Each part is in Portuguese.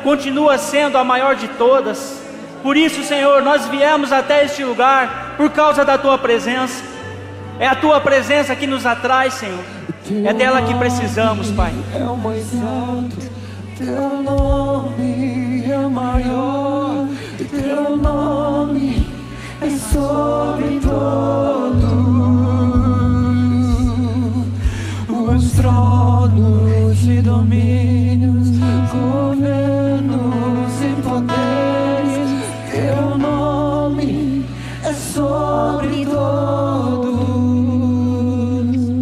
continua sendo a maior de todas. Por isso, Senhor, nós viemos até este lugar por causa da Tua presença. É a Tua presença que nos atrai, Senhor. É dela que precisamos, Pai. É o mais alto, Teu nome é maior, Teu nome é sobre todos os tronos e domínios, governos e poderes. Teu nome é sobre todos.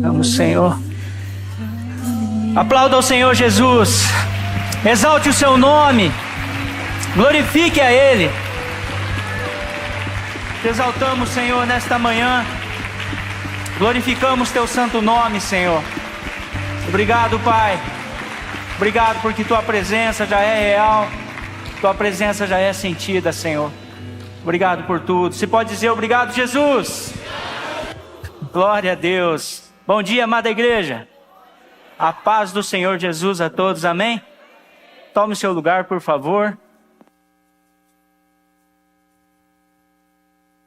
Vamos, Senhor. Aplauda ao Senhor Jesus. Exalte o seu nome. Glorifique a Ele. Te exaltamos, Senhor, nesta manhã. Glorificamos Teu santo nome, Senhor. Obrigado, Pai. Obrigado porque Tua presença já é real. Tua presença já é sentida, Senhor. Obrigado por tudo. Você pode dizer obrigado, Jesus? Glória a Deus. Bom dia, amada igreja. A paz do Senhor Jesus a todos, amém? Tome o seu lugar, por favor.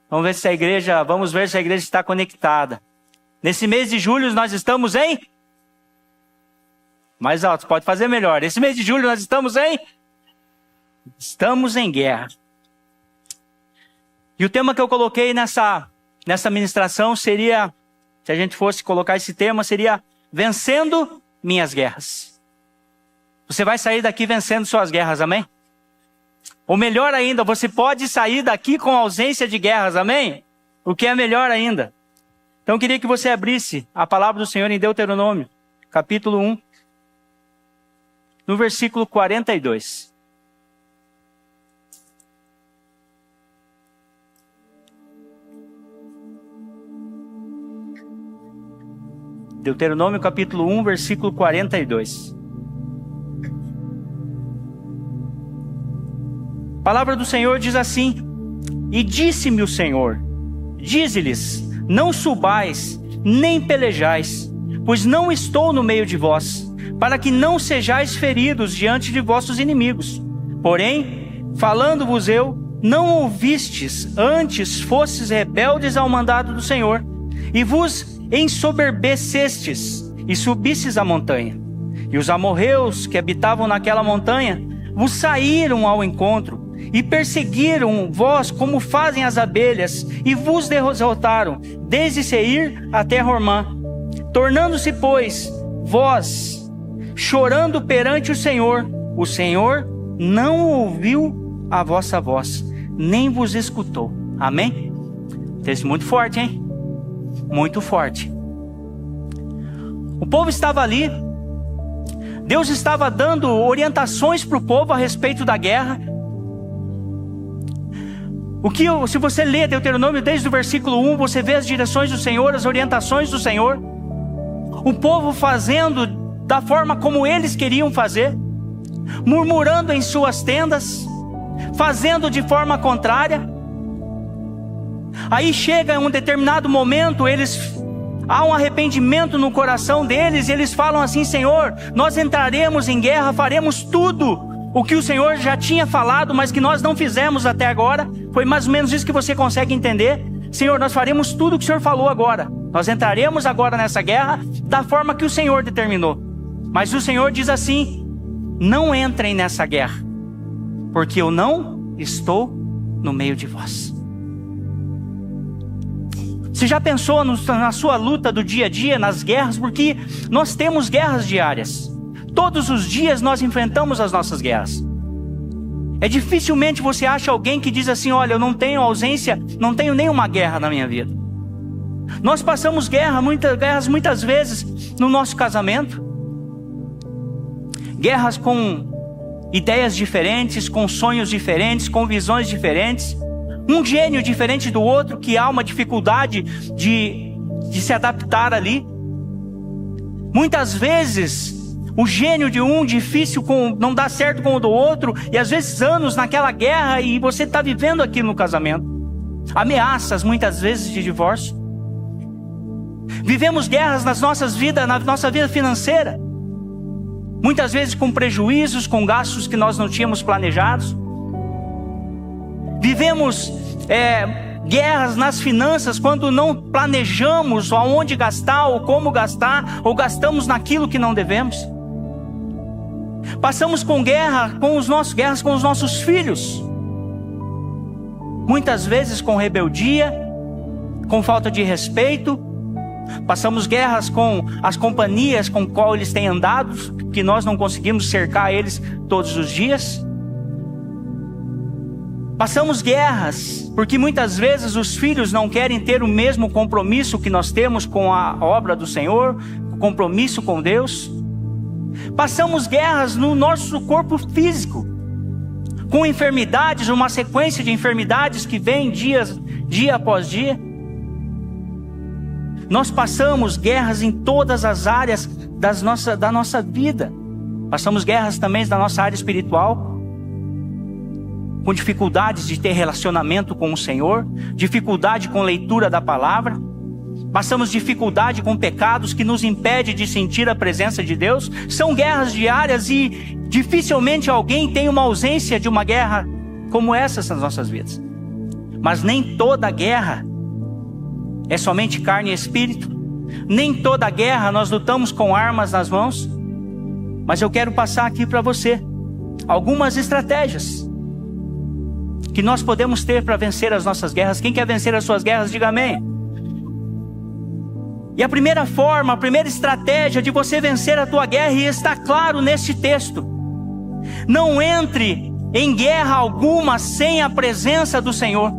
Vamos ver se a igreja está conectada. Nesse mês de julho nós estamos em... Mais alto, pode fazer melhor. Esse mês de julho nós estamos em... Estamos em guerra. E o tema que eu coloquei nessa ministração seria... Se a gente fosse colocar esse tema, seria vencendo minhas guerras. Você vai sair daqui vencendo suas guerras, amém? Ou melhor ainda, você pode sair daqui com ausência de guerras, amém? O que é melhor ainda. Então eu queria que você abrisse a palavra do Senhor em Deuteronômio, capítulo 1, no versículo 42. Deuteronômio capítulo 1, versículo 42. A palavra do Senhor diz assim: E disse-me o Senhor, dize-lhes, não subais, nem pelejais, pois não estou no meio de vós, para que não sejais feridos diante de vossos inimigos. Porém, falando-vos eu, não ouvistes, antes fostes rebeldes ao mandado do Senhor, e vos ensoberbecestes, e subistes a montanha. E os amorreus que habitavam naquela montanha vos saíram ao encontro, e perseguiram vós como fazem as abelhas, e vos derrotaram, desde Seir até Hormá. Tornando-se, pois, vós, chorando perante o Senhor não ouviu a vossa voz, nem vos escutou. Amém? Texto muito forte, hein? Muito forte. O povo estava ali, Deus estava dando orientações para o povo a respeito da guerra. Se você ler Deuteronômio desde o versículo 1, você vê as direções do Senhor, as orientações do Senhor. O povo fazendo da forma como eles queriam fazer, murmurando em suas tendas, fazendo de forma contrária. Aí chega um determinado momento, há um arrependimento no coração deles, e eles falam assim: Senhor, nós entraremos em guerra, faremos tudo o que o Senhor já tinha falado, mas que nós não fizemos até agora. Foi mais ou menos isso que você consegue entender? Senhor, nós faremos tudo o que o Senhor falou agora. Nós entraremos agora nessa guerra da forma que o Senhor determinou. Mas o Senhor diz assim: não entrem nessa guerra, porque eu não estou no meio de vós. Você já pensou na sua luta do dia a dia, nas guerras? Porque nós temos guerras diárias. Todos os dias nós enfrentamos as nossas guerras. Dificilmente você acha alguém que diz assim: olha, eu não tenho ausência, não tenho nenhuma guerra na minha vida. Nós passamos guerras muitas vezes no nosso casamento. Guerras com ideias diferentes, com sonhos diferentes, com visões diferentes. Um gênio diferente do outro, que há uma dificuldade de se adaptar ali. Muitas vezes o gênio de um difícil não dá certo com o do outro, e às vezes anos naquela guerra, e você está vivendo aquilo no casamento. Ameaças muitas vezes de divórcio. Vivemos guerras na nossa vida financeira. muitas vezes com prejuízos, com gastos que nós não tínhamos planejados. Vivemos guerras nas finanças quando não planejamos aonde gastar ou como gastar, ou gastamos naquilo que não devemos. Passamos guerras com os nossos filhos, muitas vezes com rebeldia, com falta de respeito. Passamos guerras com as companhias com qual eles têm andado, que nós não conseguimos cercar eles todos os dias. Passamos guerras porque muitas vezes os filhos não querem ter o mesmo compromisso que nós temos com a obra do Senhor, o compromisso com Deus. Passamos guerras no nosso corpo físico, com enfermidades, uma sequência de enfermidades que vem dia após dia. Nós passamos guerras em todas as áreas da nossa vida. Passamos guerras também na nossa área espiritual, com dificuldades de ter relacionamento com o Senhor, dificuldade com leitura da palavra. Passamos dificuldade com pecados que nos impedem de sentir a presença de Deus. São guerras diárias e dificilmente alguém tem uma ausência de uma guerra como essa nas nossas vidas. Mas nem toda guerra é somente carne e espírito. Nem toda guerra nós lutamos com armas nas mãos. Mas eu quero passar aqui para você algumas estratégias que nós podemos ter para vencer as nossas guerras. Quem quer vencer as suas guerras, diga amém. E a primeira forma, a primeira estratégia de você vencer a tua guerra, e está claro neste texto: não entre em guerra alguma sem a presença do Senhor.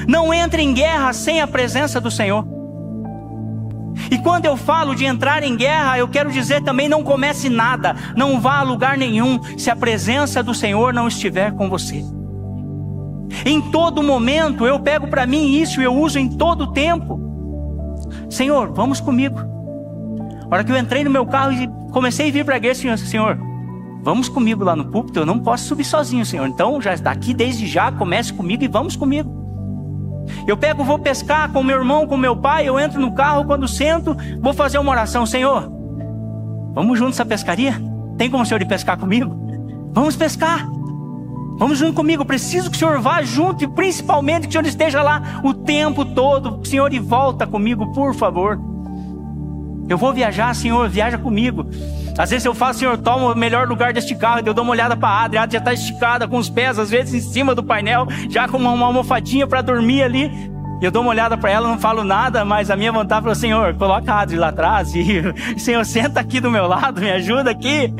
Não entre em guerra sem a presença do Senhor. E quando eu falo de entrar em guerra, eu quero dizer também: não comece nada, não vá a lugar nenhum, se a presença do Senhor não estiver com você. Em todo momento, eu pego para mim isso e eu uso em todo tempo. Senhor, vamos comigo. A hora que eu entrei no meu carro e comecei a vir para a igreja, Senhor, vamos comigo lá no púlpito. Eu não posso subir sozinho, Senhor. Então, já daqui desde já, comece comigo e vamos comigo. Eu vou pescar com meu irmão, com meu pai. Eu entro no carro, quando sento, vou fazer uma oração. Senhor, vamos juntos essa pescaria? Tem como o Senhor ir pescar comigo? Vamos pescar. Vamos junto comigo. Eu preciso que o Senhor vá junto, e principalmente que o Senhor esteja lá o tempo todo. Senhor, e volta comigo, por favor. Eu vou viajar, Senhor, viaja comigo. Às vezes eu falo: Senhor, toma o melhor lugar deste carro. Eu dou uma olhada para a Adri já está esticada, com os pés às vezes em cima do painel, já com uma almofadinha para dormir ali. Eu dou uma olhada para ela, não falo nada, mas a minha vontade é: Senhor, coloca a Adri lá atrás, e Senhor, senta aqui do meu lado, me ajuda aqui.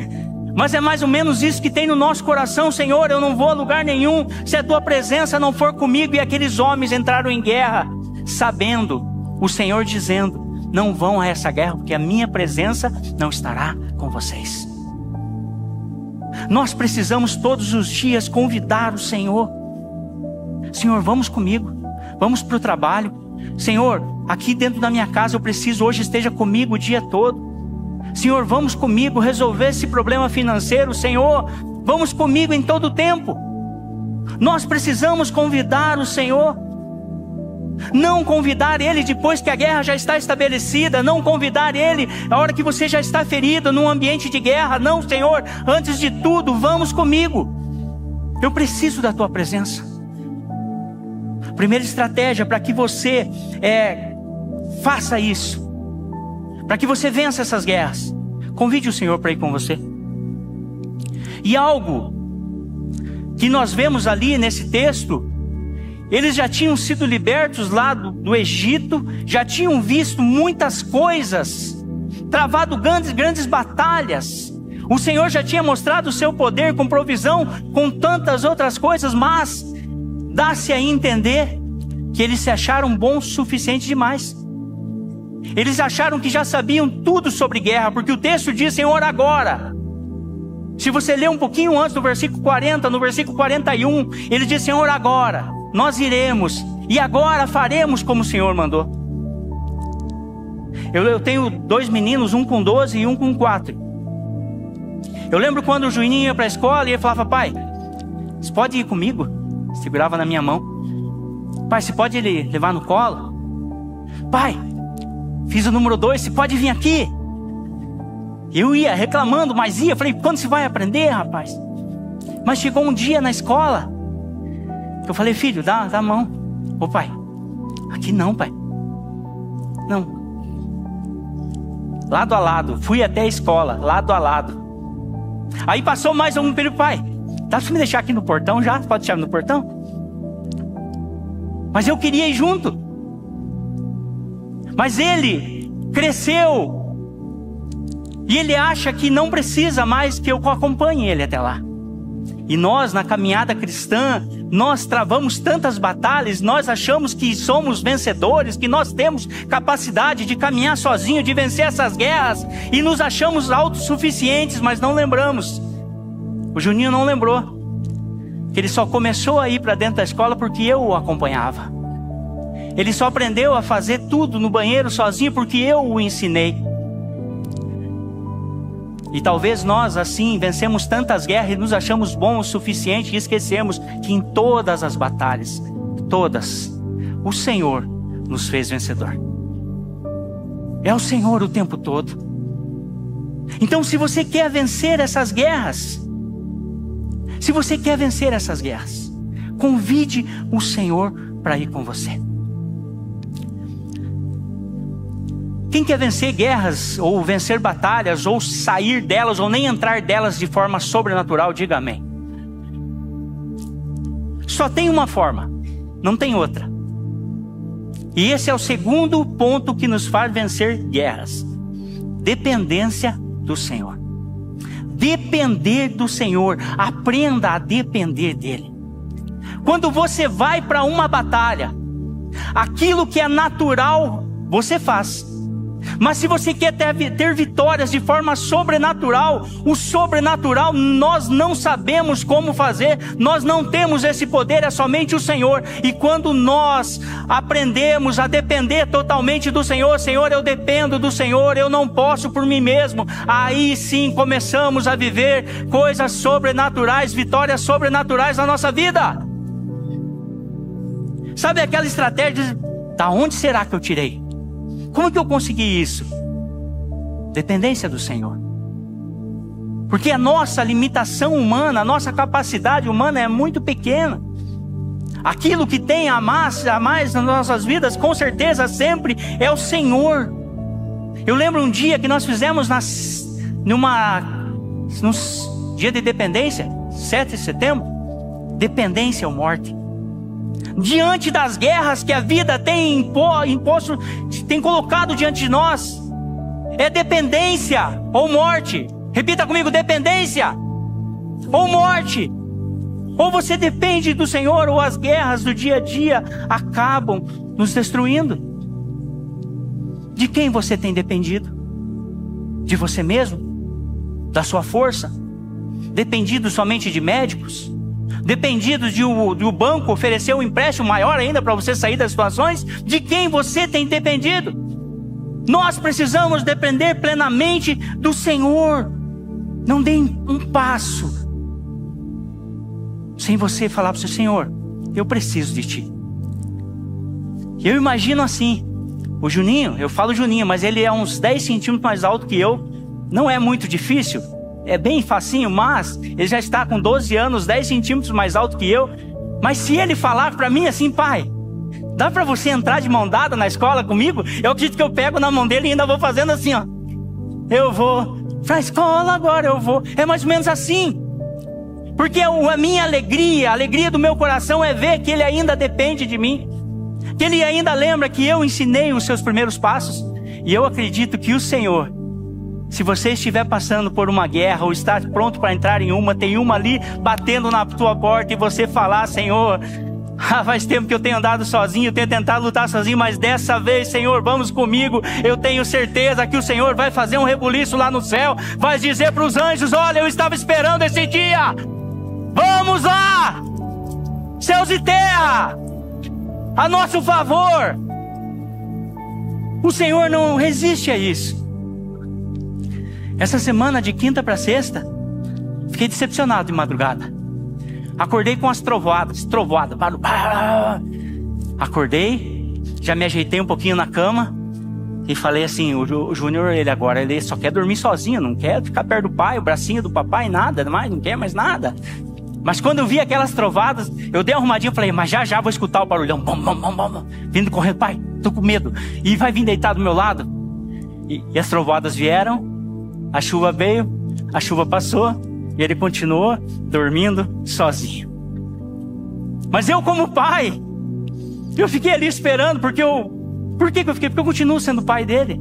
Mas é mais ou menos isso que tem no nosso coração: Senhor, eu não vou a lugar nenhum se a tua presença não for comigo. E aqueles homens entraram em guerra, sabendo, o Senhor dizendo: não vão a essa guerra, porque a minha presença não estará com vocês. Nós precisamos todos os dias convidar o Senhor: Senhor, vamos comigo, vamos para o trabalho. Senhor, aqui dentro da minha casa eu preciso hoje esteja comigo o dia todo. Senhor, vamos comigo resolver esse problema financeiro. Senhor, vamos comigo em todo o tempo. Nós precisamos convidar o Senhor. Não convidar Ele depois que a guerra já está estabelecida. Não convidar Ele na hora que você já está ferido num ambiente de guerra. Não, Senhor, antes de tudo, vamos comigo. Eu preciso da Tua presença. Primeira estratégia para que você faça isso, para que você vença essas guerras: convide o Senhor para ir com você. E algo que nós vemos ali nesse texto: eles já tinham sido libertos lá do Egito, já tinham visto muitas coisas, travado grandes batalhas. O Senhor já tinha mostrado o seu poder com provisão, com tantas outras coisas, mas dá-se a entender que eles se acharam bons o suficiente demais. Eles acharam que já sabiam tudo sobre guerra, porque o texto diz: Senhor, agora. Se você ler um pouquinho antes, no versículo 40, no versículo 41, ele diz: Senhor, agora nós iremos, e agora faremos como o Senhor mandou. Eu tenho 2 meninos, um com 12 e um com 4. Eu lembro quando o Juninho ia para a escola e ele falava: pai, você pode ir comigo? Segurava na minha mão. Pai, você pode ele levar no colo? Pai, fiz o número 2, você pode vir aqui? Eu ia reclamando, mas ia. Falei, quando você vai aprender, rapaz? Mas chegou um dia na escola, eu falei, filho, dá a mão. Ô pai, aqui não, pai. Não. Lado a lado, fui até a escola, lado a lado. Aí passou mais um período, pai, dá pra me deixar aqui no portão já? Pode deixar no portão? Mas eu queria ir junto. Mas ele cresceu. E ele acha que não precisa mais que eu acompanhe ele até lá. E nós, na caminhada cristã, nós travamos tantas batalhas, nós achamos que somos vencedores, que nós temos capacidade de caminhar sozinho, de vencer essas guerras, e nos achamos autossuficientes, mas não lembramos. O Juninho não lembrou que ele só começou a ir para dentro da escola porque eu o acompanhava. Ele só aprendeu a fazer tudo no banheiro sozinho porque eu o ensinei. E talvez nós assim vencemos tantas guerras e nos achamos bons o suficiente e esquecemos que em todas as batalhas, todas, o Senhor nos fez vencedor. É o Senhor o tempo todo. Então, se você quer vencer essas guerras, convide o Senhor para ir com você. Quem quer vencer guerras, ou vencer batalhas, ou sair delas, ou nem entrar delas de forma sobrenatural, diga amém. Só tem uma forma, não tem outra. E esse é o segundo ponto que nos faz vencer guerras: dependência do Senhor. Depender do Senhor, aprenda a depender dEle. Quando você vai para uma batalha, aquilo que é natural, você faz. Mas se você quer ter vitórias de forma sobrenatural, o sobrenatural nós não sabemos como fazer, nós não temos esse poder, é somente o Senhor. E quando nós aprendemos a depender totalmente do Senhor, Senhor, eu dependo do Senhor, eu não posso por mim mesmo, aí sim começamos a viver coisas sobrenaturais, vitórias sobrenaturais na nossa vida. Sabe aquela estratégia de, da onde será que eu tirei? Como que eu consegui isso? Dependência do Senhor. Porque a nossa limitação humana, a nossa capacidade humana é muito pequena. Aquilo que tem a mais nas nossas vidas, com certeza sempre é o Senhor. Eu lembro um dia que nós fizemos no dia de dependência, 7 de setembro, dependência ou morte. Diante das guerras que a vida tem imposto, tem colocado diante de nós, é dependência ou morte. Repita comigo, dependência ou morte. Ou você depende do Senhor, ou as guerras do dia a dia acabam nos destruindo. De quem você tem dependido? De você mesmo? Da sua força? Dependido somente de médicos? Dependido de o banco oferecer um empréstimo maior ainda para você sair das situações? De quem você tem dependido? Nós precisamos depender plenamente do Senhor. Não dê um passo sem você falar para o seu Senhor, eu preciso de Ti. Eu imagino assim, o Juninho, eu falo Juninho, mas ele é uns 10 centímetros mais alto que eu. Não é muito difícil, é bem facinho, mas ele já está com 12 anos, 10 centímetros mais alto que eu. Mas se ele falar para mim assim, pai, dá para você entrar de mão dada na escola comigo? Eu acredito que eu pego na mão dele e ainda vou fazendo assim, ó. Eu vou para a escola agora, eu vou. É mais ou menos assim. Porque a minha alegria, a alegria do meu coração é ver que ele ainda depende de mim. Que ele ainda lembra que eu ensinei os seus primeiros passos. E eu acredito que o Senhor, se você estiver passando por uma guerra ou está pronto para entrar em uma, tem uma ali batendo na tua porta e você falar, Senhor, faz tempo que eu tenho andado sozinho, eu tenho tentado lutar sozinho, mas dessa vez, Senhor, vamos comigo. Eu tenho certeza que o Senhor vai fazer um rebuliço lá no céu, vai dizer para os anjos, olha, eu estava esperando esse dia. Vamos lá, céus e terra, a nosso favor. O Senhor não resiste a isso. Essa semana de quinta para sexta, fiquei decepcionado de madrugada. Acordei com as trovoadas. Acordei, já me ajeitei um pouquinho na cama. E falei assim, o Júnior, ele só quer dormir sozinho, não quer ficar perto do pai, o bracinho do papai, nada mais, não quer mais nada. Mas quando eu vi aquelas trovadas, eu dei uma arrumadinha e falei, mas já vou escutar o barulhão, bom, vindo correndo, pai, tô com medo. E vai vir deitar do meu lado. E as trovadas vieram, a chuva veio, a chuva passou, e ele continuou dormindo sozinho. Mas eu, como pai, eu fiquei ali esperando, por que eu fiquei? Porque eu continuo sendo pai dele.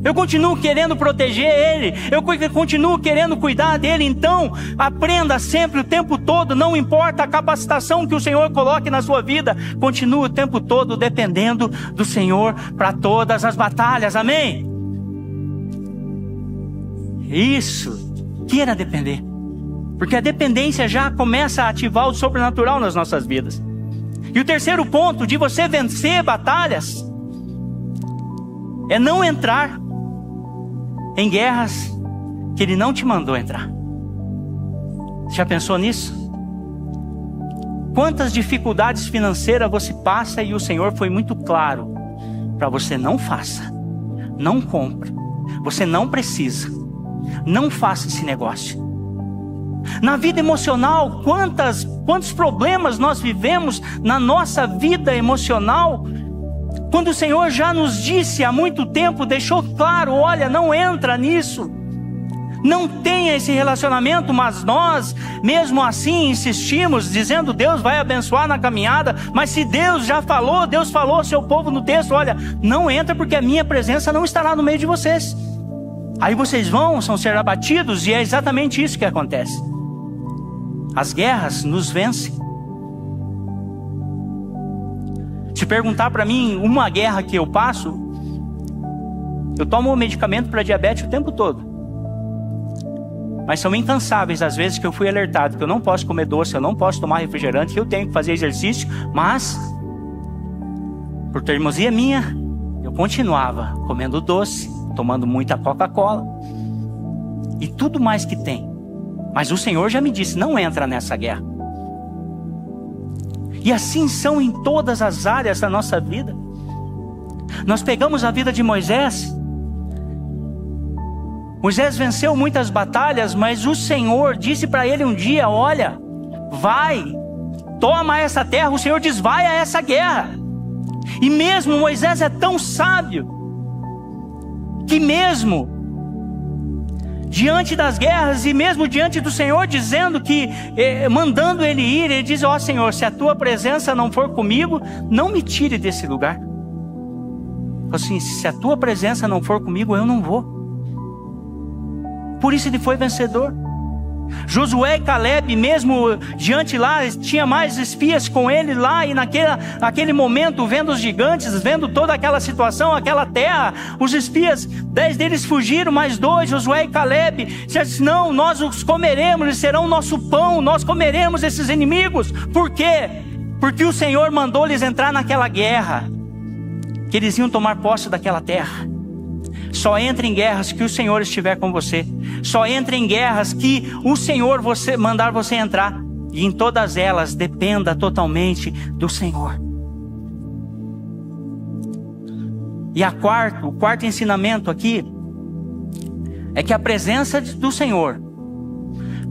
Eu continuo querendo proteger ele. Eu continuo querendo cuidar dele. Então, aprenda sempre, o tempo todo, não importa a capacitação que o Senhor coloque na sua vida, continue o tempo todo dependendo do Senhor para todas as batalhas. Amém? Isso, queira depender. Porque a dependência já começa a ativar o sobrenatural nas nossas vidas. E o terceiro ponto de você vencer batalhas é não entrar em guerras que Ele não te mandou entrar. Já pensou nisso? Quantas dificuldades financeiras você passa e o Senhor foi muito claro para você: não faça, não compre, você não precisa, não faça esse negócio. Na vida emocional, quantos problemas nós vivemos na nossa vida emocional, quando o Senhor já nos disse há muito tempo, deixou claro: olha, não entra nisso, não tenha esse relacionamento. Mas nós, mesmo assim, insistimos, dizendo: Deus vai abençoar na caminhada. Mas se Deus já falou, Deus falou ao seu povo no texto: olha, não entra porque a minha presença não estará no meio de vocês. Aí vocês vão ser abatidos, e é exatamente isso que acontece. As guerras nos vencem. Se perguntar para mim uma guerra que eu passo, eu tomo medicamento para diabetes o tempo todo. Mas são incansáveis as vezes que eu fui alertado que eu não posso comer doce, eu não posso tomar refrigerante, que eu tenho que fazer exercício. Mas, por teimosia minha, eu continuava comendo doce, tomando muita Coca-Cola e tudo mais que tem. Mas o Senhor já me disse: não entra nessa guerra. E assim são em todas as áreas da nossa vida. Nós pegamos a vida de Moisés. Moisés venceu muitas batalhas, mas o Senhor disse para ele um dia: olha, vai, toma essa terra. O Senhor diz: vai a essa guerra. E mesmo Moisés é tão sábio, que mesmo diante das guerras, e mesmo diante do Senhor dizendo que, mandando ele ir, ele diz: ó Senhor, se a tua presença não for comigo, não me tire desse lugar. Assim, se a tua presença não for comigo, eu não vou. Por isso ele foi vencedor. Josué e Caleb, mesmo diante lá, tinha mais espias com ele lá, e naquele momento, vendo os gigantes, vendo toda aquela situação, aquela terra, os espias, 10 deles fugiram, mas 2, Josué e Caleb, disseram: não, nós os comeremos, eles serão nosso pão, nós comeremos esses inimigos. Por quê? Porque o Senhor mandou eles entrar naquela guerra, que eles iam tomar posse daquela terra. Só entre em guerras que o Senhor estiver com você. Só entre em guerras que o Senhor mandar você entrar. E em todas elas, dependa totalmente do Senhor. E o quarto ensinamento aqui é que a presença do Senhor,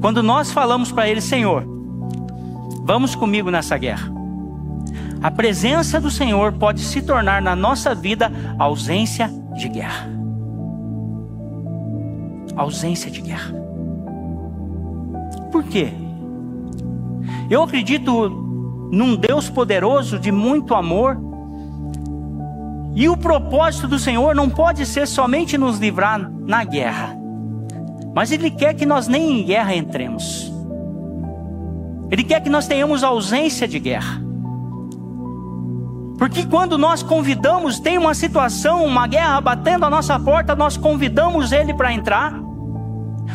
quando nós falamos para Ele: Senhor, vamos comigo nessa guerra, a presença do Senhor pode se tornar na nossa vida ausência de guerra. Ausência de guerra. Por quê? Eu acredito num Deus poderoso, de muito amor, e o propósito do Senhor não pode ser somente nos livrar na guerra, mas Ele quer que nós nem em guerra entremos. Ele quer que nós tenhamos ausência de guerra. Porque quando nós convidamos, tem uma situação, uma guerra batendo a nossa porta, nós convidamos Ele para entrar,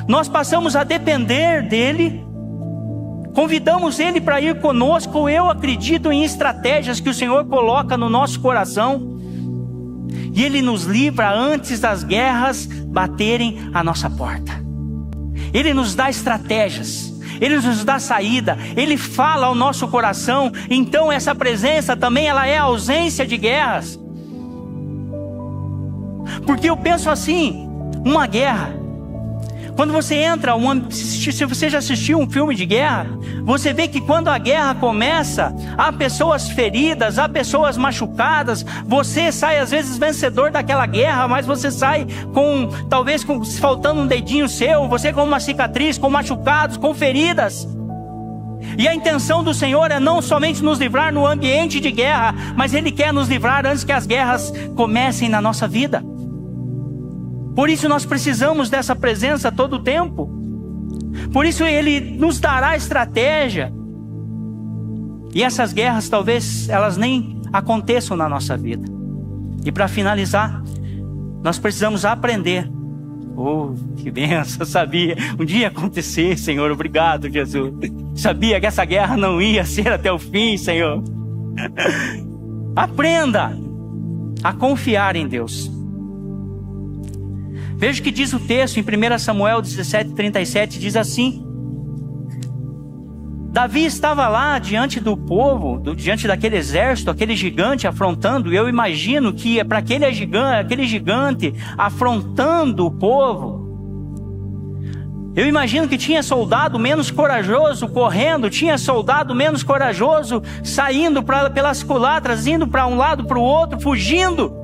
nós passamos a depender dEle, convidamos Ele para ir conosco. Eu acredito em estratégias que o Senhor coloca no nosso coração, e Ele nos livra antes das guerras baterem a nossa porta. Ele nos dá estratégias, Ele nos dá saída, Ele fala ao nosso coração. Então essa presença também, ela é a ausência de guerras. Porque eu penso assim, uma guerra, quando você entra, se você já assistiu um filme de guerra, você vê que quando a guerra começa, há pessoas feridas, há pessoas machucadas. Você sai às vezes vencedor daquela guerra, mas você sai talvez faltando um dedinho seu, você com uma cicatriz, com machucados, com feridas. E a intenção do Senhor é não somente nos livrar no ambiente de guerra, mas Ele quer nos livrar antes que as guerras comecem na nossa vida. Por isso nós precisamos dessa presença todo o tempo. Por isso Ele nos dará estratégia. E essas guerras talvez elas nem aconteçam na nossa vida. E para finalizar, nós precisamos aprender. Oh, que benção, sabia. Um dia ia acontecer, Senhor, obrigado, Jesus. Sabia que essa guerra não ia ser até o fim, Senhor. Aprenda a confiar em Deus. Veja o que diz o texto em 1 Samuel 17:37, diz assim: Davi estava lá diante do povo, diante daquele exército, aquele gigante afrontando. Eu imagino que para aquele gigante afrontando o povo, eu imagino que tinha soldado menos corajoso correndo, tinha soldado menos corajoso saindo pelas culatras, indo para um lado para o outro, fugindo.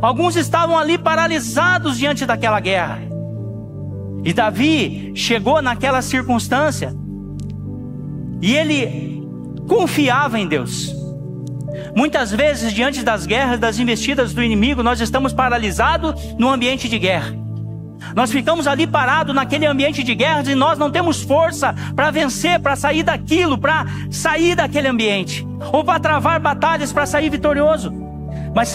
Alguns estavam ali paralisados diante daquela guerra. E Davi chegou naquela circunstância e ele confiava em Deus. Muitas vezes, diante das guerras, das investidas do inimigo, nós estamos paralisados no ambiente de guerra. Nós ficamos ali parados naquele ambiente de guerra e nós não temos força para vencer, para sair daquilo, para sair daquele ambiente, ou para travar batalhas, para sair vitorioso. Mas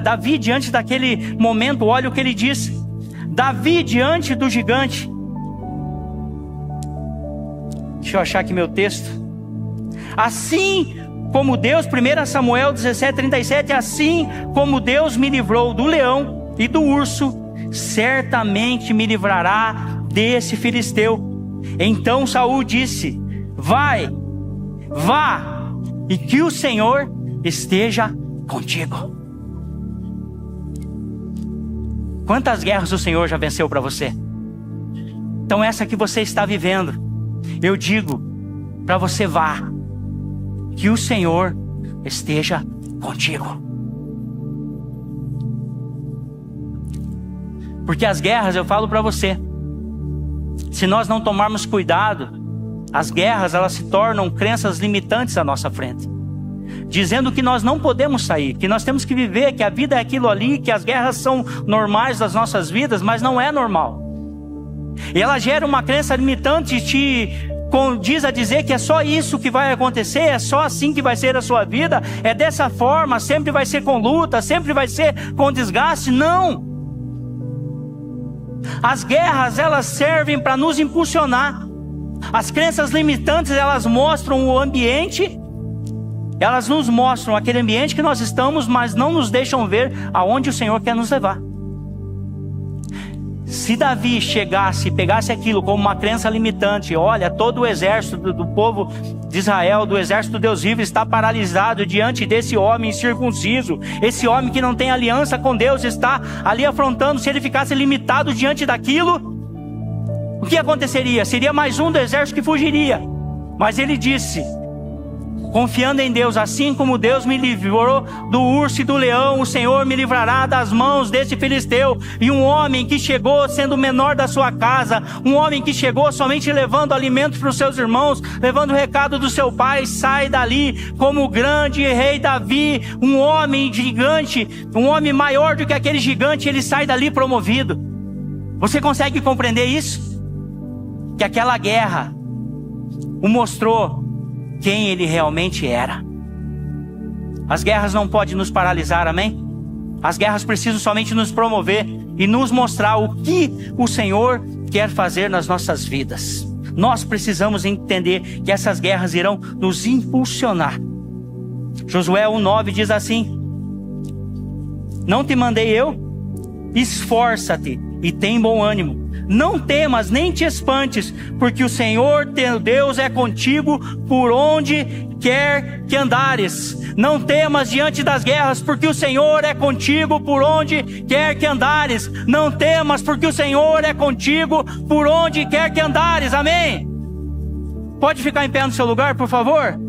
Davi diante daquele momento, olha o que ele diz. Davi diante do gigante. Deixa eu achar aqui meu texto. Assim como Deus, 1 Samuel 17:37, assim como Deus me livrou do leão e do urso, certamente me livrará desse filisteu. Então Saul disse: vá, e que o Senhor esteja contigo. Quantas guerras o Senhor já venceu para você? Então essa que você está vivendo, eu digo para você: vá, que o Senhor esteja contigo. Porque as guerras, eu falo para você, se nós não tomarmos cuidado, as guerras elas se tornam crenças limitantes à nossa frente, dizendo que nós não podemos sair, que nós temos que viver, que a vida é aquilo ali, que as guerras são normais das nossas vidas, mas não é normal. E ela gera uma crença limitante, te condiz a dizer que é só isso que vai acontecer, é só assim que vai ser a sua vida, é dessa forma, sempre vai ser com luta, sempre vai ser com desgaste. Não! As guerras, elas servem para nos impulsionar. As crenças limitantes, elas mostram o ambiente, elas nos mostram aquele ambiente que nós estamos, mas não nos deixam ver aonde o Senhor quer nos levar. Se Davi chegasse e pegasse aquilo como uma crença limitante, olha, todo o exército do povo de Israel, do exército do Deus vivo, está paralisado diante desse homem incircunciso, esse homem que não tem aliança com Deus, está ali afrontando. Se ele ficasse limitado diante daquilo, o que aconteceria? Seria mais um do exército que fugiria. Mas ele disse, confiando em Deus: assim como Deus me livrou do urso e do leão, o Senhor me livrará das mãos desse filisteu. E um homem que chegou sendo o menor da sua casa, um homem que chegou somente levando alimentos para os seus irmãos, levando o recado do seu pai, sai dali como o grande rei Davi, um homem gigante, um homem maior do que aquele gigante, ele sai dali promovido. Você consegue compreender isso? Que aquela guerra o mostrou quem ele realmente era. As guerras não podem nos paralisar, amém? As guerras precisam somente nos promover e nos mostrar o que o Senhor quer fazer nas nossas vidas. Nós precisamos entender que essas guerras irão nos impulsionar. Josué 1:9 diz assim: não te mandei eu? Esforça-te e tem bom ânimo. Não temas, nem te espantes, porque o Senhor teu Deus é contigo por onde quer que andares. Não temas diante das guerras, porque o Senhor é contigo por onde quer que andares. Não temas, porque o Senhor é contigo por onde quer que andares. Amém? Pode ficar em pé no seu lugar, por favor?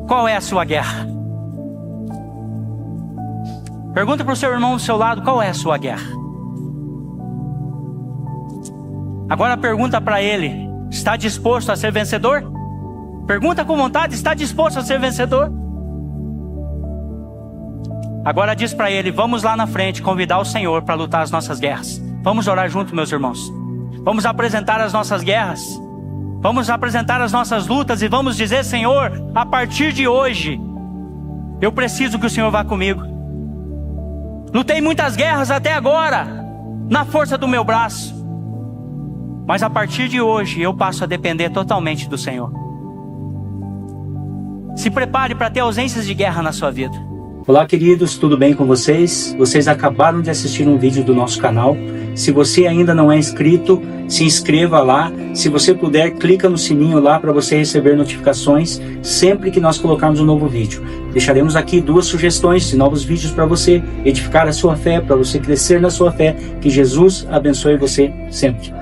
Qual é a sua guerra? Pergunta para o seu irmão do seu lado, qual é a sua guerra? Agora pergunta para ele, está disposto a ser vencedor? Pergunta com vontade, está disposto a ser vencedor? Agora diz para ele, vamos lá na frente convidar o Senhor para lutar as nossas guerras. Vamos orar junto, meus irmãos. Vamos apresentar as nossas guerras. Vamos apresentar as nossas lutas e vamos dizer, Senhor, a partir de hoje, eu preciso que o Senhor vá comigo. Lutei muitas guerras até agora, na força do meu braço. Mas a partir de hoje, eu passo a depender totalmente do Senhor. Se prepare para ter ausências de guerra na sua vida. Olá, queridos, tudo bem com vocês? Vocês acabaram de assistir um vídeo do nosso canal. Se você ainda não é inscrito, se inscreva lá. Se você puder, clica no sininho lá para você receber notificações sempre que nós colocarmos um novo vídeo. Deixaremos aqui 2 sugestões de novos vídeos para você edificar a sua fé, para você crescer na sua fé. Que Jesus abençoe você sempre.